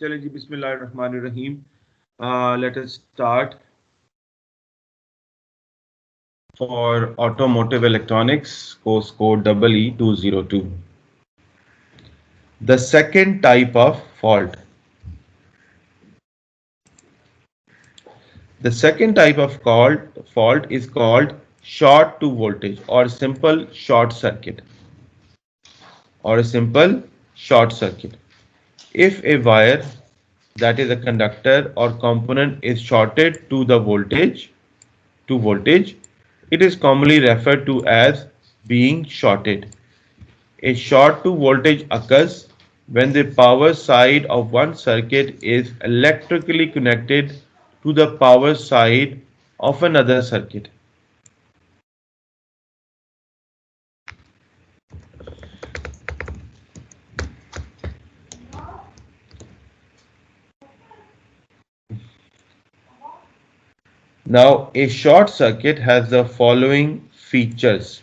चलें जी बिस्मिल्लाहिर्रहमानिर्रहीम. Let us start for automotive electronics course code EE202. The second type of fault. The second type of fault is called short to voltage or simple short circuit or a simple short circuit. If a wire, that is a conductor or component, is shorted to voltage, it is commonly referred to as being shorted. A short to voltage occurs when the power side of one circuit is electrically connected to the power side of another circuit. Now, a short circuit has the following features.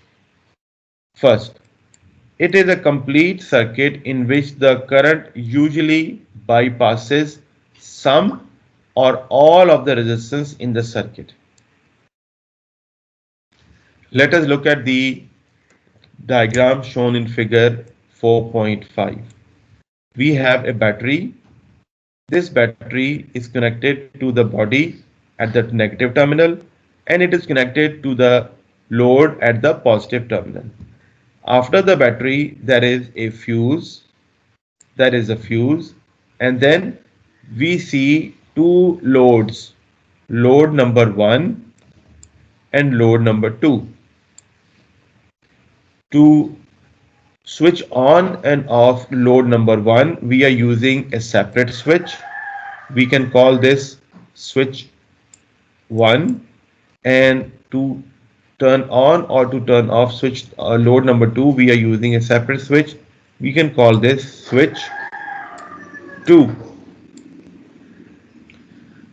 First, it is a complete circuit in which the current usually bypasses some or all of the resistance in the circuit. Let us look at the diagram shown in figure 4.5. We have a battery. This battery is connected to the body at the negative terminal and it is connected to the load at the positive terminal. After the battery, there is a fuse. And then we see two loads, load number 1 and load number 2. To switch on and off load number 1, we are using a separate switch. We can call this switch 1, and to turn on or to turn off switch load number 2, we are using a separate switch. We can call this switch 2.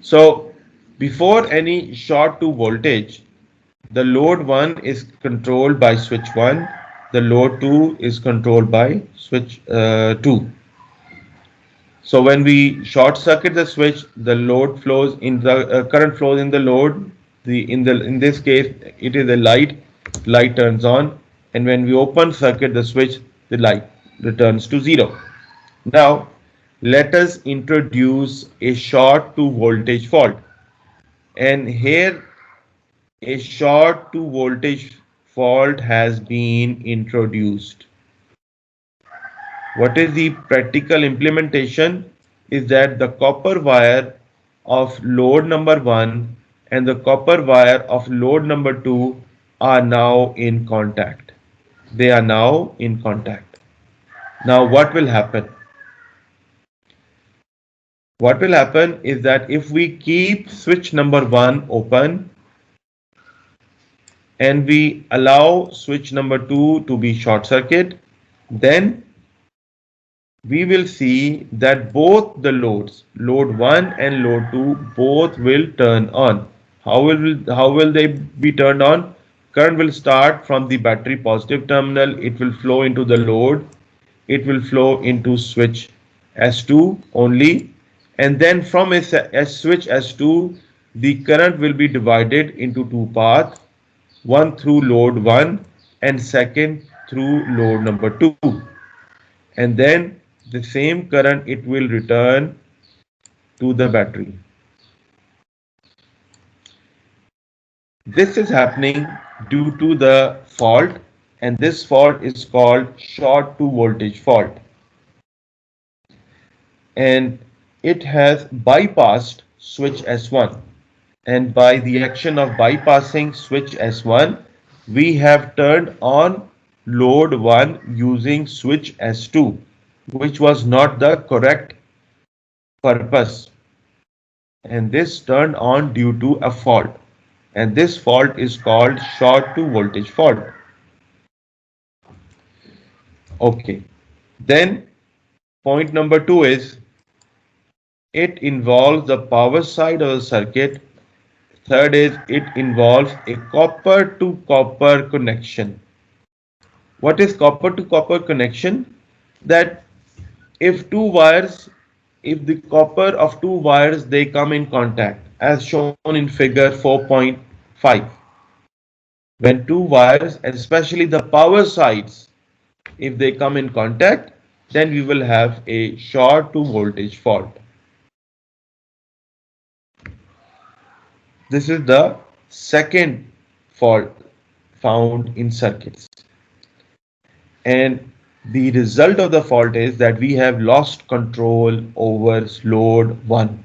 So before any short to voltage, the load 1 is controlled by switch 1, the load 2 is controlled by switch 2. So when we short circuit the switch, the load flows in the current flows in the load. In this case, it is a light turns on, and when we open circuit the switch, the light returns to 0. Now let us introduce a short to voltage fault, and here a short to voltage fault has been introduced. What is the practical implementation? Is that the copper wire of load number 1 and the copper wire of load number 2 are now in contact. They are now in contact. Now what will happen? What will happen is that if we keep switch number 1 open and we allow switch number 2 to be short circuit, then we will see that both the loads, load 1 and load 2, both will turn on. How will they be turned on? Current will start from the battery positive terminal, it will flow into the load, it will flow into switch S2 only, and then from a switch S2, the current will be divided into two paths, one through load 1 and second through load number 2, and then the same current it will return to the battery. This is happening due to the fault, and this fault is called short to voltage fault, and it has bypassed switch S1, and by the action of bypassing switch S1 we have turned on load 1 using switch S2, which was not the correct purpose, and this turned on due to a fault, and this fault is called short to voltage fault. Okay, then point number 2 is it involves the power side of the circuit. Third is it involves a copper to copper connection. What is copper to copper connection? That if two wires if the copper of two wires they come in contact as shown in figure 4.5. When two wires, and especially the power sides, if they come in contact, then we will have a short to voltage fault. This is the second fault found in circuits. And the result of the fault is that we have lost control over load 1.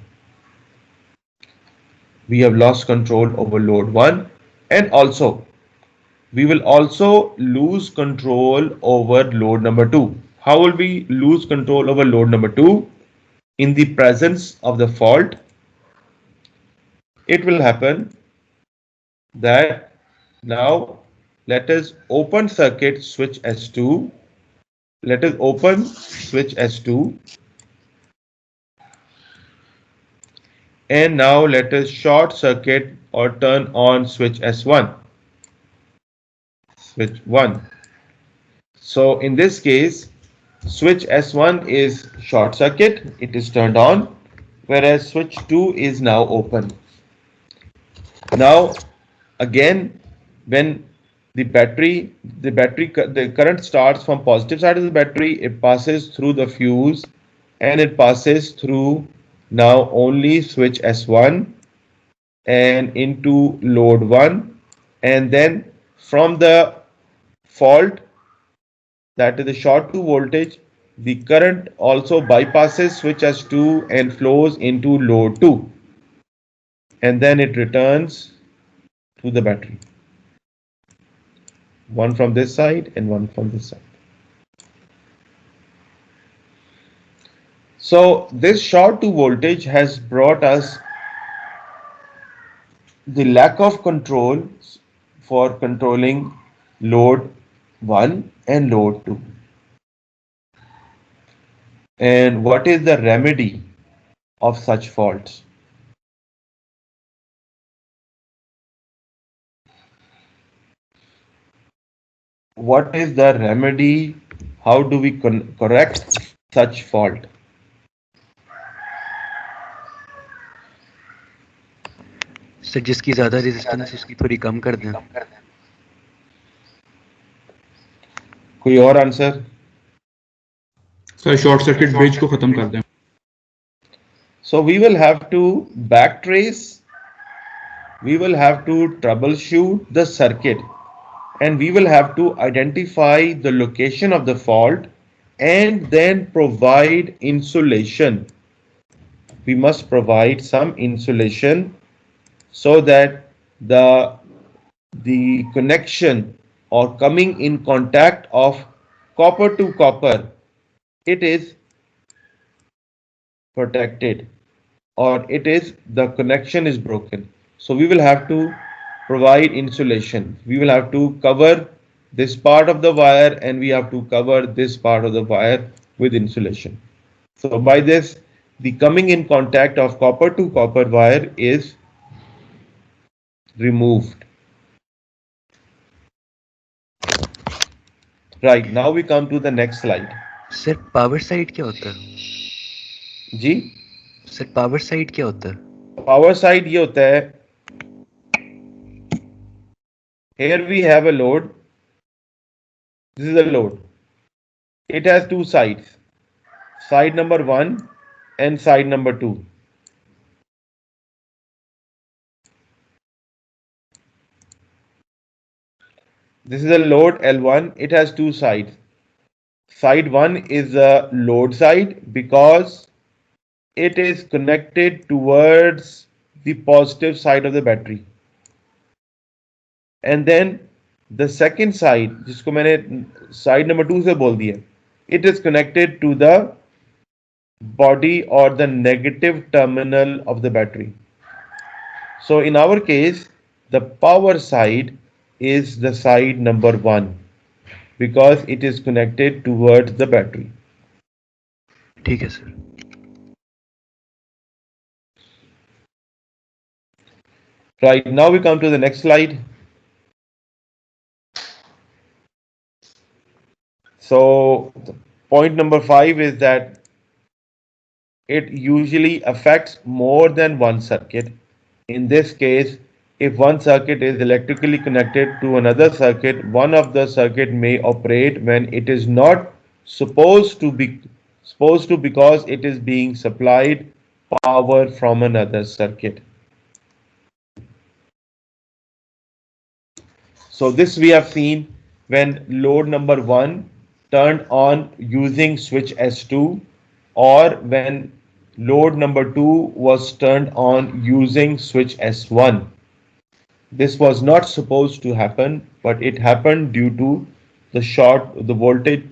We have lost control over load 1, and also we will also lose control over load number 2. How will we lose control over load number 2? In the presence of the fault, it will happen that now let us open circuit switch S2. Let us open switch S2, and now let us short circuit or turn on switch S1. Switch 1. So in this case, switch S1 is short circuit, it is turned on, whereas switch 2 is now open. Now again, when the current starts from positive side of the battery, it passes through the fuse and it passes through now only switch S1 and into load 1, and then from the fault, that is the short to voltage, the current also bypasses switch S2 and flows into load 2, and then it returns to the battery, one from this side and one from this side. So this short to voltage has brought us the lack of control for controlling load 1 and load 2. And what is the remedy of such faults? What is the remedy? How do we correct such fault? Sir जिसकी ज़्यादा resistance उसकी थोड़ी कम कर दें. कोई और answer? Sir short circuit bridge को खत्म कर दें. So we will have to backtrace, we will have to troubleshoot the circuit, and we will have to identify the location of the fault and then provide insulation. We must provide some insulation so that the connection or coming in contact of copper to copper, it is protected, or it is the connection is broken. So we will have to provide insulation. We will have to cover this part of the wire and we have to cover this part of the wire with insulation. So by this, the coming in contact of copper to copper wire is removed. Right, now we come to the next slide. Sir power side क्या होता है? जी sir power side क्या होता है? Power side ये होता है, here we have a load, this is a load, it has two sides, side number 1 and side number 2. This is a load L1, it has two sides. Side 1 is the load side because it is connected towards the positive side of the battery. And then the second side, जिसको मैंने side number 2 से बोल दिया, it is connected to the body or the negative terminal of the battery. So in our case, the power side is the side number 1 because it is connected towards the battery. ठीक है sir. Right, now we come to the next slide. So point number 5 is that it usually affects more than one circuit. In this case, if one circuit is electrically connected to another circuit, one of the circuit may operate when it is not supposed to because it is being supplied power from another circuit. So this we have seen when load number 1 turned on using switch S2, or when load number 2 was turned on using switch S1. This was not supposed to happen, but it happened due to the voltage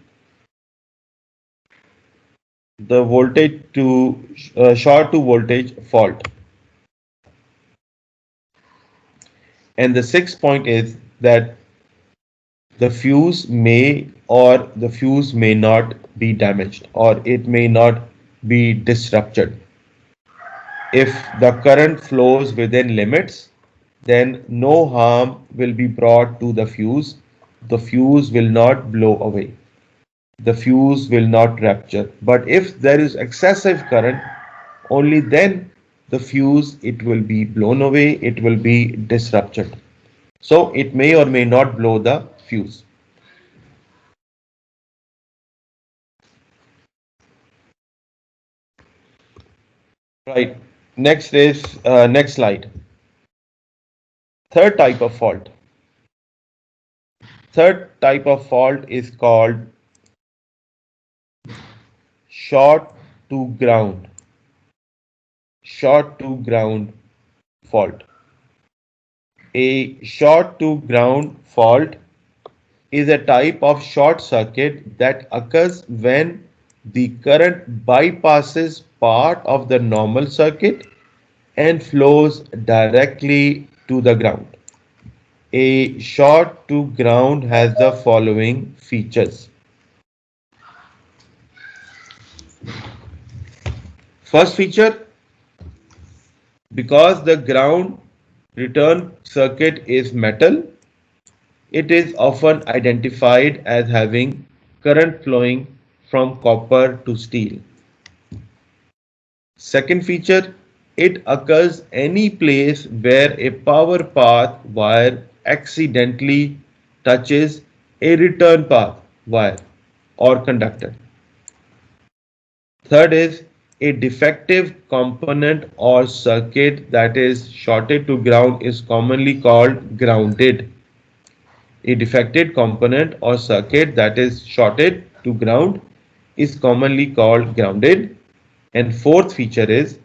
to short to voltage fault. And the sixth point is that the fuse may not be damaged, or it may not be disrupted. If the current flows within limits, then no harm will be brought to the fuse. The fuse will not blow away. The fuse will not rupture. But if there is excessive current, only then the fuse, it will be blown away, it will be disrupted. So it may or may not blow the fuse. Right. Next slide. Third type of fault. Third type of fault is called short to ground. Short to ground fault. A short to ground fault is a type of short circuit that occurs when the current bypasses part of the normal circuit and flows directly to the ground. A short to ground has the following features. First feature, because the ground return circuit is metal, it is often identified as having current flowing from copper to steel. Second feature, it occurs any place where a power path wire accidentally touches a return path wire or conductor. Third is a defective component or circuit that is shorted to ground is commonly called grounded. A defective component or circuit that is shorted to ground is commonly called grounded. And fourth feature is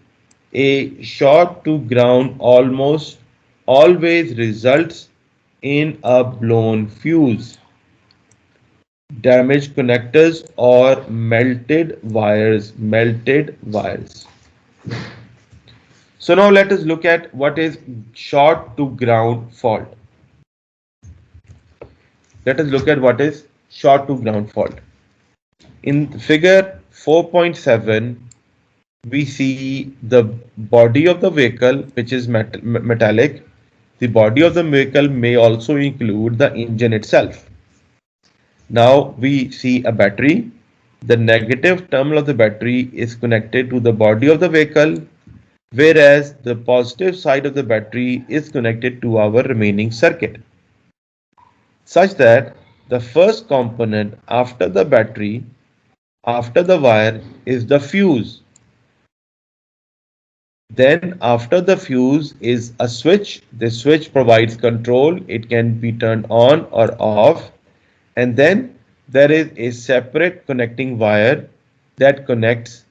a short to ground almost always results in a blown fuse, damaged connectors, or melted wires. So now let us look at what is short to ground fault. Let us look at what is short to ground fault. In figure 4.7, we see the body of the vehicle, which is metallic. The body of the vehicle may also include the engine itself. Now we see a battery. The negative terminal of the battery is connected to the body of the vehicle, whereas the positive side of the battery is connected to our remaining circuit, such that the first component after the battery, after the wire, is the fuse. Then after the fuse is a switch. The switch provides control. It can be turned on or off. And then there is a separate connecting wire that connects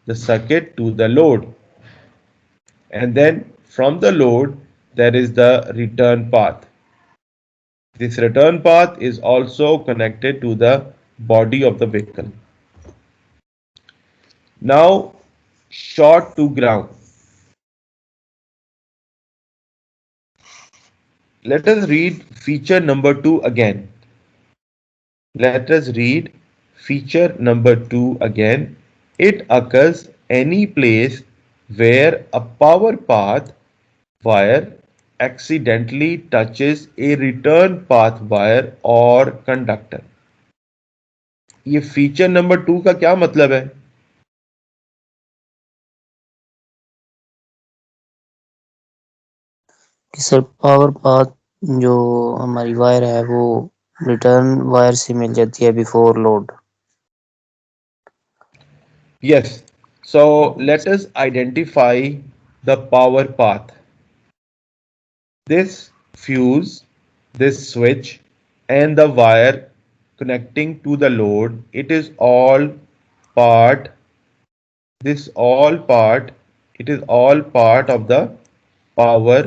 the circuit to the load. And then from the load, there is the return path. This return path is also connected to the body of the vehicle. Now, short to ground. Let us read feature number 2 again. Let us read feature number 2 again. It occurs any place where a power path wire accidentally touches a return path wire or conductor. ये feature number 2 का क्या मतलब है? कि sir power path जो हमारी wire है वो रिटर्न वायर से मिल जाती है before load. Yes. So let us identify the power path. This fuse, this switch, and the wire connecting to the load, it is all part, this all part, it is all part of the power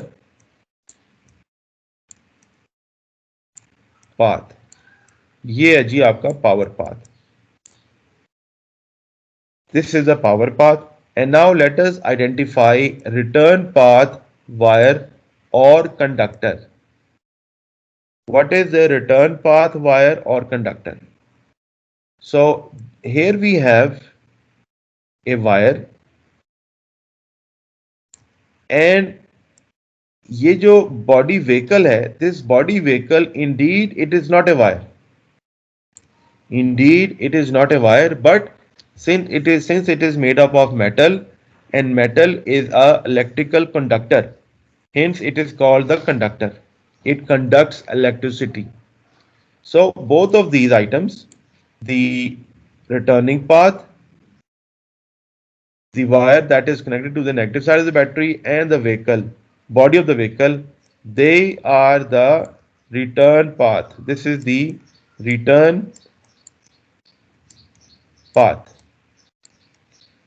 path. ये है जी आपका power path. This is the power path. And now let us identify return path wire or conductor. What is the return path wire or conductor? So here we have a wire and ये जो body vehicle है, this body vehicle indeed it is not a wire. Indeed it is not a wire, but since it is made up of metal and metal is a electrical conductor, hence it is called the conductor. It conducts electricity. So both of these items, the returning path, the wire that is connected to the negative side of the battery, and the vehicle, body of the vehicle, they are the return path. This is the return path.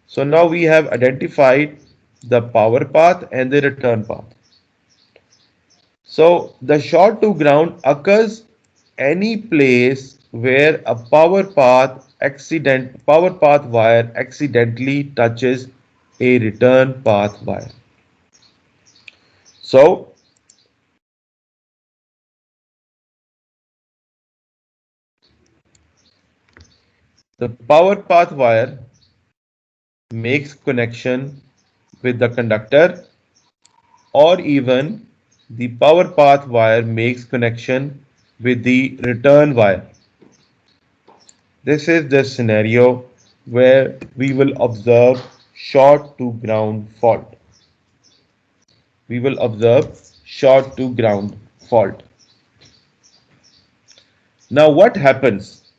So now we have identified the power path and the return path. So the short to ground occurs any place where a power path wire accidentally touches a return path wire. So the power path wire makes connection with the conductor, or even the power path wire makes connection with the return wire. This is the scenario where we will observe short to ground fault. We will observe short to ground fault. Now what happens?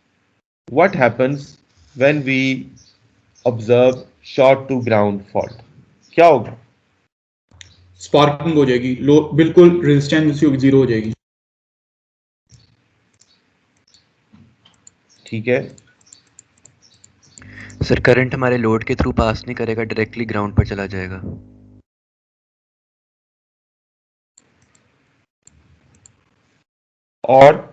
What happens when we observe short to ground fault? क्या होगा? Sparking हो जाएगी, लो बिल्कुल resistance zero हो जाएगी. ठीक है. Sir current हमारे लोड के थ्रू पास नहीं करेगा, डायरेक्टली ग्राउंड पर चला जाएगा. और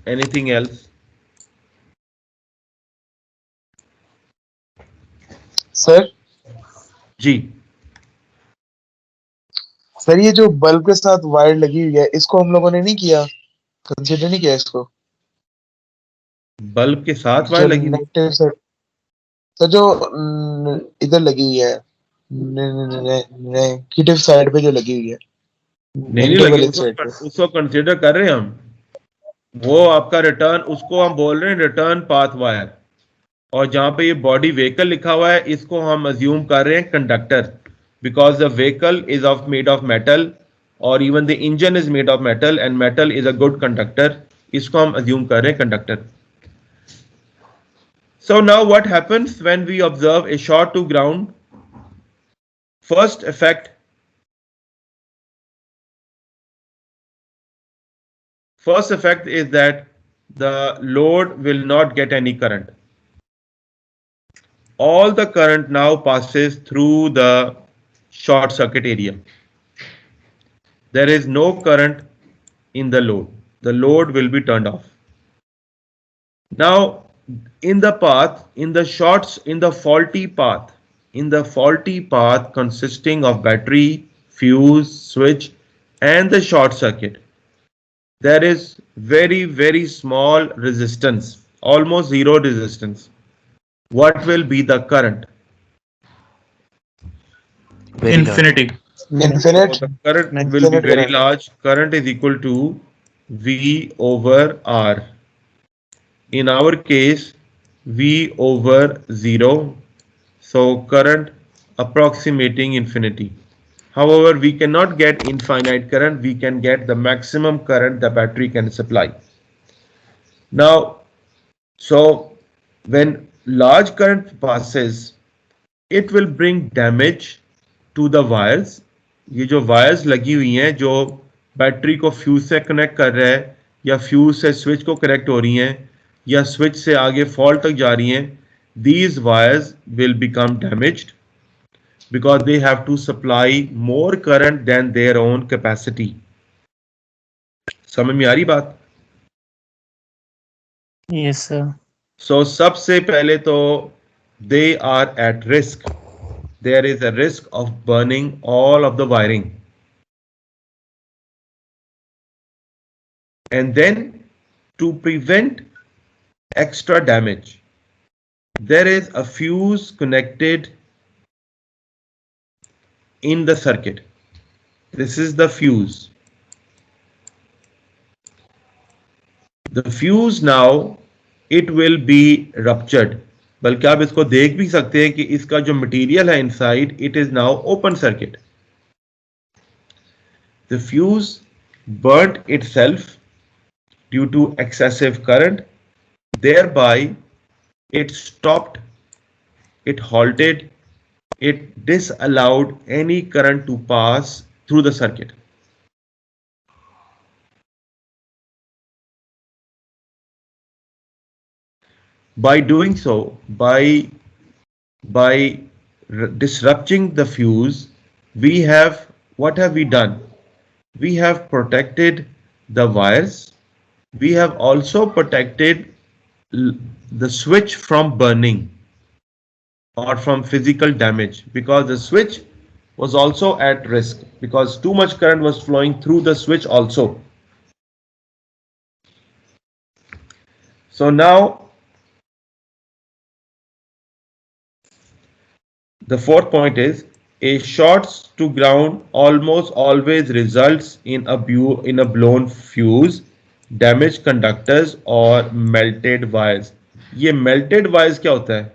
anything else? सर जी. सर ये जो बल्ब के साथ वायर लगी हुई है इसको हम लोगों ने नहीं किया, कंसीडर नहीं किया इसको. बल्ब के साथ वायर लगी हुई? नेगेटिव साइड सर जो इधर लगी हुई है नेगेटिव साइड पे जो लगी हुई है, नहीं लगी, उसको कंसीडर कर रहे हैं हम. वो आपका रिटर्न, उसको हम बोल रहे हैं रिटर्न पाथ वायर. और जहां पे ये बॉडी व्हीकल लिखा हुआ है इसको हम अज्यूम कर रहे हैं conductor, because the vehicle is of made of metal और even the engine is made of metal and metal is a good conductor. इसको हम अज्यूम कर रहे हैं conductor. So now what happens when we observe a short to ground? First effect is that the load will not get any current. All the current now passes through the short circuit area. There is no current in the load. The load will be turned off. Now in the path, in the faulty path consisting of battery, fuse, switch and the short circuit, there is very small resistance, almost zero resistance. What will be the current? Infinity. Infinite. So the current will be very large. Current is equal to V over R. In our case, V over 0. So current approximating infinity. However, we cannot get infinite current. We can get the maximum current the battery can supply. Now, so when large current passes, it will bring damage to the wires. ये जो wires लगी हुई हैं जो battery को fuse से connect कर रहा है या फ्यूज से स्विच को कनेक्ट हो रही हैं या स्विच से आगे फॉल्ट तक जा रही हैं, these wires will become damaged because they have to supply more current than their own capacity. समझ में आ रही बात? Yes sir. So सबसे पहले तो they are at risk. There is a risk of burning all of the wiring. And then to prevent extra damage, there is a fuse connected in the circuit. This is the fuse. The fuse now, it will be ruptured. बल्कि आप इसको देख भी सकते हैं कि इसका जो मटेरियल है inside, it is now open circuit. The fuse burnt itself due to excessive current, thereby it stopped, it halted, it disallowed any current to pass through the circuit. By doing so, by disrupting the fuse, we have, what have we done? We have protected the wires. We have also protected the switch from burning or from physical damage, because the switch was also at risk because too much current was flowing through the switch also. So now the fourth point is a short to ground almost always results in a blown fuse, damaged conductors or melted wires. ये melted wires क्या होता है?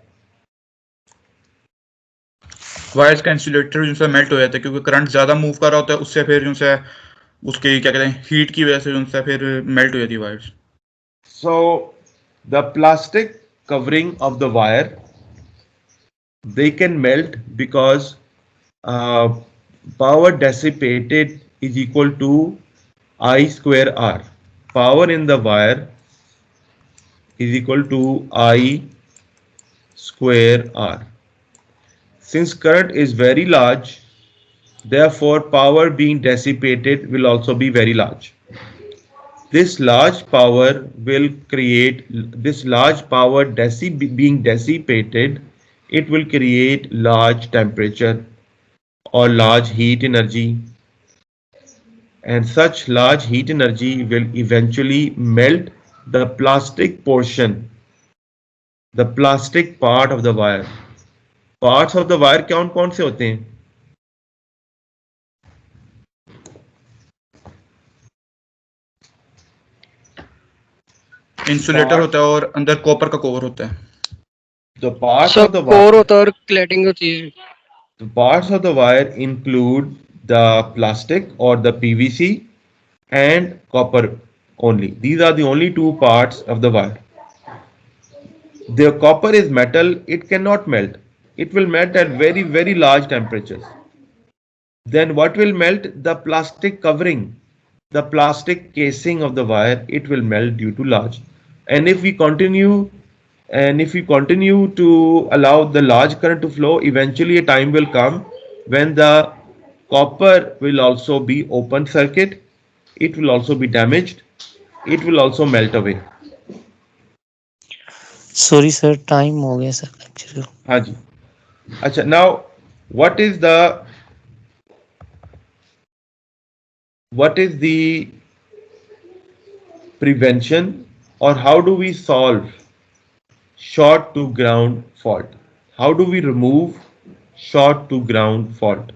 Wires का insulator जो है melt हो जाता है क्योंकि करंट ज्यादा मूव कर रहा होता है, उससे फिर जो है उसके क्या कहते हैं हीट की वजह से जो है फिर मेल्ट हो जाती है wires. So the plastic covering of the wire, they can melt because power dissipated is equal to I square R. Power in the wire is equal to I square R. Since current is very large, therefore power being dissipated will also be very large. This large power will create, this large power being dissipated, it will create large temperature or large heat energy, and such large heat energy will eventually melt the plastic portion, the plastic part of the wire. Parts of the wire कौन से होते हैं? Insulator होता है और अंदर copper का cover होता है. The parts सब of the कोर wire, होता है और क्लैडिंग होती है. the parts of the wire include the plastic or the PVC and copper only. These are the only two parts of the wire. The copper is metal, it cannot melt. It will melt at very, very large temperatures. Then what will melt? The plastic covering, the plastic casing of the wire, it will melt due to large. And if we continue to allow the large current to flow, eventually a time will come when the copper will also be open circuit, it will also be damaged, it will also melt away. Sorry sir, time हो गया sir lecture का. हाँ जी. अच्छा, now what is the prevention, or how do we solve short to ground fault? How do we remove short to ground fault?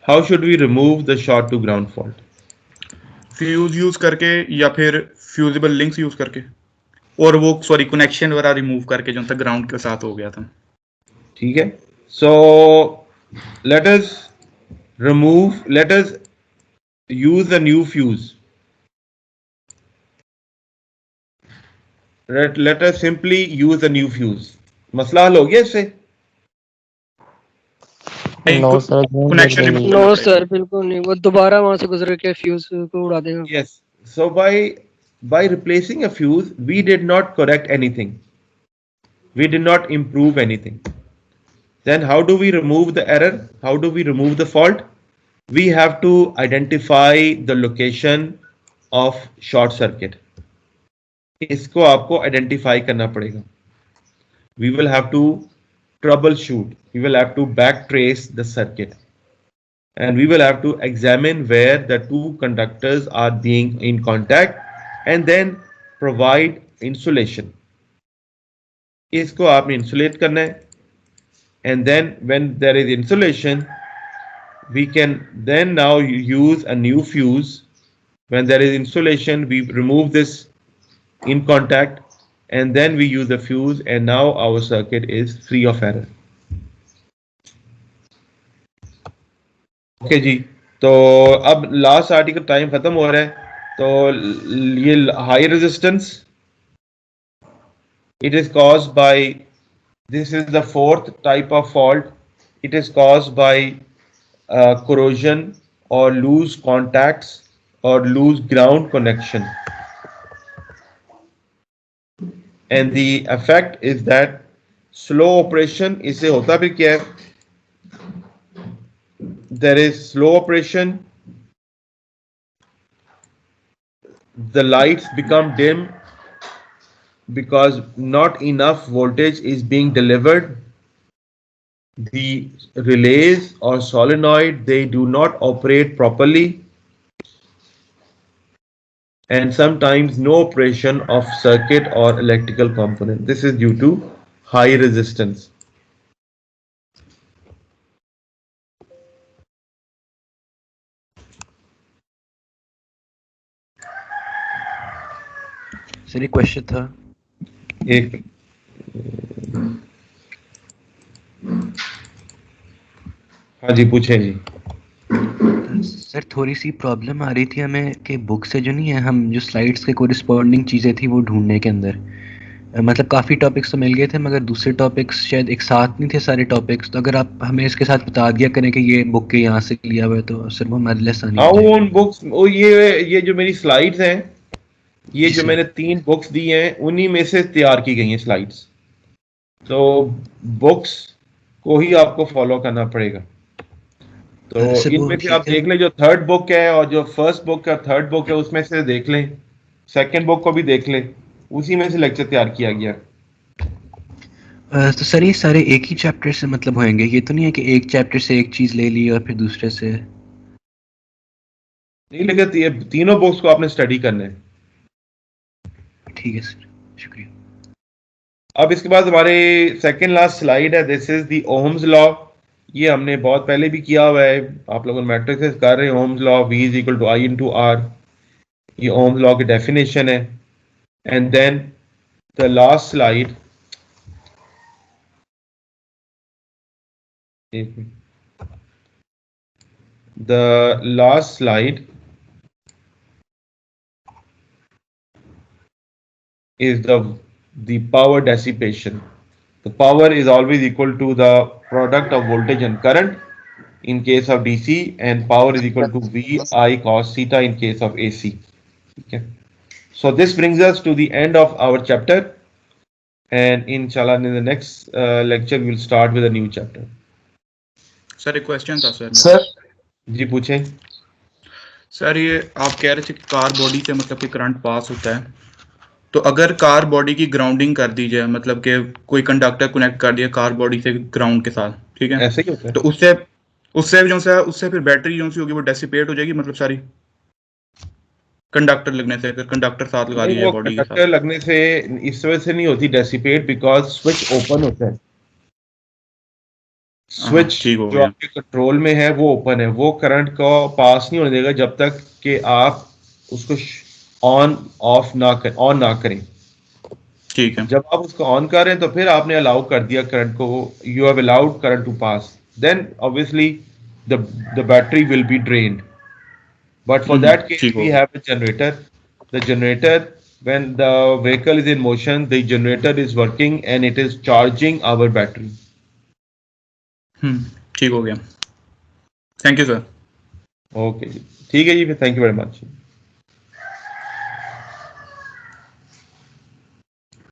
how should we remove the short to ground fault? Fuse use करके या फिर fusible links use करके, और वो sorry connection वगैरह remove करके जो था ग्राउंड के साथ हो गया था. ठीक है. So let us use a new fuse. Let us simply use a new fuse. मसला हल हो गया इससे? No sir, connection remove no sir, बिल्कुल नहीं, वो दोबारा वहां से गुजर के फ्यूज को उड़ा देगा. Yes. So by replacing a fuse, we did not correct anything. We did not improve anything. Then how do we remove the error? How do we remove the fault? We have to identify the location of short circuit. इसको आपको identify करना पड़ेगा. We will have to troubleshoot. We will have to backtrace the circuit. And we will have to examine where the two conductors are being in contact and then provide insulation. इसको आपने insulate करना है, and then when there is insulation, we can then now use a new fuse. When there is insulation, we remove this in contact and then we use the fuse, and now our circuit is free of error. Okay जी. तो अब last article time खत्म हो रहा है. तो ये high resistance, it is caused by, this is the fourth type of fault. It is caused by corrosion or loose contacts or loose ground connection, and the effect is that slow operation. इससे होता भी क्या है? There is slow operation, the lights become dim because not enough voltage is being delivered. The relays or solenoid, they do not operate properly, and sometimes no operation of circuit or electrical component. This is due to high resistance. Sir एक question था. एक हाँ जी, पूछें जी. Sir थोड़ी सी problem आ रही थी हमें कि बुक से जो नहीं है, हम जो स्लाइड्स के कोरिस्पॉन्डिंग चीज़ें थी वो ढूंढने के अंदर, मतलब काफ़ी टॉपिक्स तो मिल गए थे मगर दूसरे टॉपिक्स शायद एक साथ नहीं थे सारे टॉपिक्स. तो अगर आप हमें इसके साथ बता दिया करें कि ये बुक के यहाँ से लिया हुआ है तो सर वो हमारे लिए आसानी हो जाएगी. उन बुक्स, वो ये जो मेरी स्लाइड्स हैं, ये जी जो सर. मैंने 3 बुक्स दी हैं, उन्हीं में से तैयार की गई हैं स्लाइड्स. तो बुक्स को ही आपको फॉलो करना पड़ेगा. तो सर वो इनमें से ठीक आप है. देख लें, जो थर्ड बुक है और जो फर्स्ट बुक है, थर्ड बुक है, उसमें से देख लें. सेकंड बुक को भी देख लें, उसी में से लेक्चर तैयार किया गया. तो सर ये सारे एक ही चैप्टर से मतलब होंगे, ये तो नहीं है कि एक चैप्टर से एक चीज़ ले ली और फिर दूसरे से? नहीं, लेकिन ये तीनों बुक्स को आपने स्टडी करना है. ठीक है सर, शुक्रिया. अब इसके बाद हमारे सेकंड लास्ट स्लाइड है. This is the Ohm's law. ये हमने बहुत पहले भी किया हुआ है. आप लोगों मैट्रिक्स कर रहे हैं. Ohm's law, V is equal to I into R. ये ओम्स लॉ की डेफिनेशन है. And then the last slide, the last slide is the power dissipation. The power is always equal to the product of voltage and current in case of DC, and power is equal to VI cos theta in case of AC. Okay. So this brings us to the end of our chapter, and inshallah in the next lecture we will start with a new chapter. Sir एक question था sir. Sir जी पूछें. Sir ये आप कह रहे थे कि car body से मतलब कि करंट पास होता है, तो अगर कार बॉडी की ग्राउंडिंग कर दी जाए, मतलब कि कोई कंडक्टर कनेक्ट कर दिया कार बॉडी से ग्राउंड के साथ, ठीक है, ऐसे ही होता है. तो उससे जो सा उससे फिर बैटरी जो सी होगी वो डेसिपेट हो जाएगी, मतलब सारी कंडक्टर लगने से, अगर कंडक्टर साथ लगा दिया जाए बॉडी के कंडक्टर साथ. लगने से इस वजह से नहीं होती डेसिपेट, बिकॉज स्विच ओपन होता है. स्विच ठीक हो जो गया। आपके कंट्रोल में है वो ओपन है, वो करंट को पास नहीं होने देगा जब तक कि आप उसको ऑन ऑफ ना करें, ऑन ना करें। ठीक है। जब आप उसको ऑन कर रहे हैं तो फिर आपने अलाउ कर दिया करंट को, you have allowed current to pass, then obviously the battery will be drained. But for that case, ठीक हो we गया। have a generator. The generator, when the vehicle is in motion, the generator is working and it is charging our battery. ठीक हो गया। Thank you sir. Okay, ठीक है जी, thank you very much.